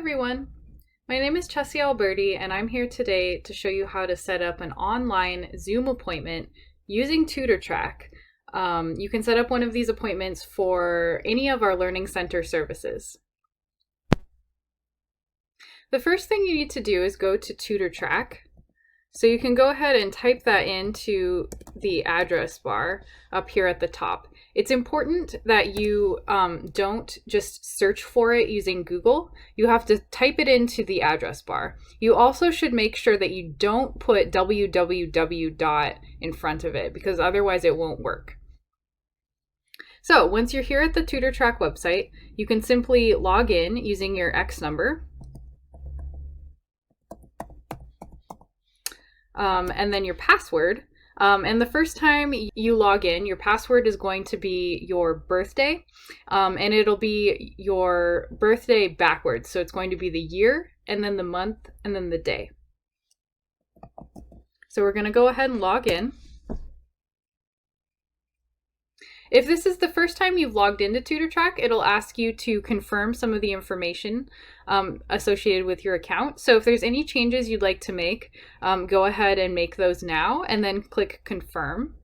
everyone, my name is Chessie Alberti and I'm here today to show you how to set up an online Zoom appointment using TutorTrac. You can set up one of these appointments for any of our Learning Center services. The first thing you need to do is go to TutorTrac. So you can go ahead and type that into the address bar up here at the top. It's important that you don't just search for it using Google. You have to type it into the address bar. You also should make sure that you don't put www. In front of it, because otherwise it won't work. So once you're here at the TutorTrac website, you can simply log in using your X number. And then your password. And the first time you log in, your password is going to be your birthday, and it'll be your birthday backwards. So it's going to be the year, and then the month, and then the day. So we're going to go ahead and log in. If this is the first time you've logged into TutorTrac, it'll ask you to confirm some of the information associated with your account. So if there's any changes you'd like to make, go ahead and make those now and then click confirm.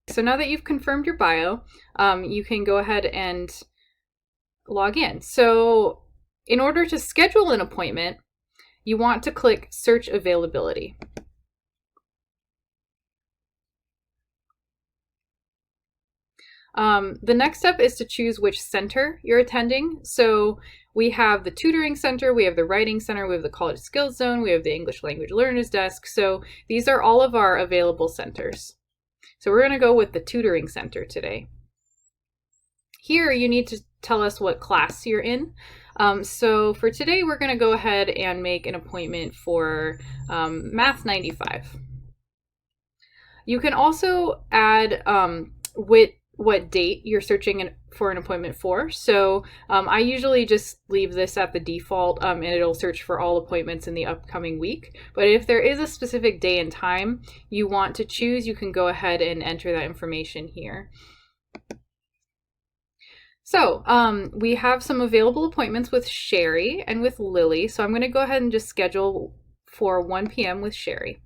So now that you've confirmed your bio, you can go ahead and log in. So in order to schedule an appointment, you want to click search availability. The next step is to choose which center you're attending. So we have the Tutoring Center, we have the Writing Center, we have the College Skills Zone, we have the English Language Learners Desk. So these are all of our available centers. So we're going to go with the Tutoring Center today. Here you need to tell us what class you're in. So for today, we're going to go ahead and make an appointment for Math 95. You can also add what date you're searching for an appointment for. So I usually just leave this at the default and it'll search for all appointments in the upcoming week. But if there is a specific day and time you want to choose, you can go ahead and enter that information here. So we have some available appointments with Sherry and with Lily. So I'm going to go ahead and just schedule for 1 p.m. with Sherry.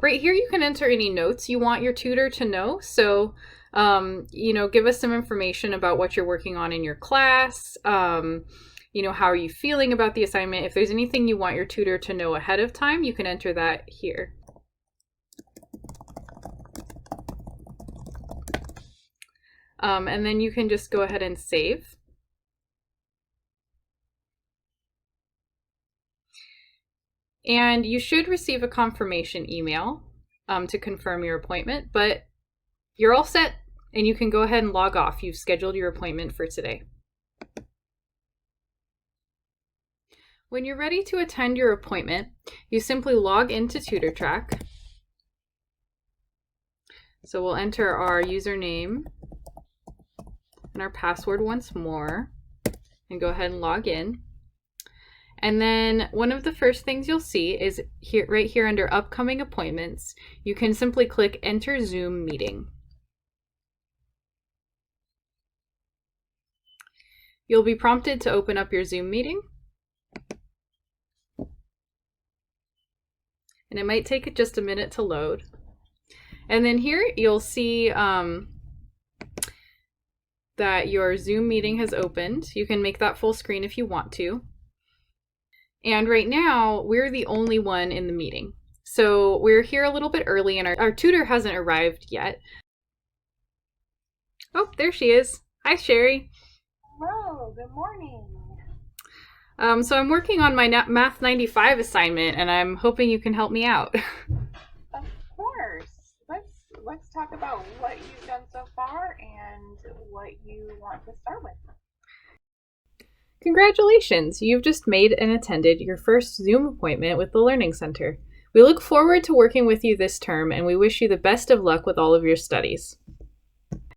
Right here, you can enter any notes you want your tutor to know. So, give us some information about what you're working on in your class. How are you feeling about the assignment? If there's anything you want your tutor to know ahead of time, you can enter that here. And then you can just go ahead and save. And you should receive a confirmation email to confirm your appointment, but you're all set and you can go ahead and log off. You've scheduled your appointment for today. When you're ready to attend your appointment, you simply log into TutorTrac. So we'll enter our username and our password once more and go ahead and log in. And then one of the first things you'll see is here, right here under upcoming appointments, you can simply click enter Zoom meeting. You'll be prompted to open up your Zoom meeting. And it might take just a minute to load. And then here you'll see that your Zoom meeting has opened. You can make that full screen if you want to. And right now, we're the only one in the meeting. So we're here a little bit early and our tutor hasn't arrived yet. Oh, there she is. Hi, Sherry. Hello, good morning. So I'm working on my Math 95 assignment and I'm hoping you can help me out. Of course. Let's talk about what you've done so far and what you want to start with. Congratulations! You've just made and attended your first Zoom appointment with the Learning Center. We look forward to working with you this term and we wish you the best of luck with all of your studies.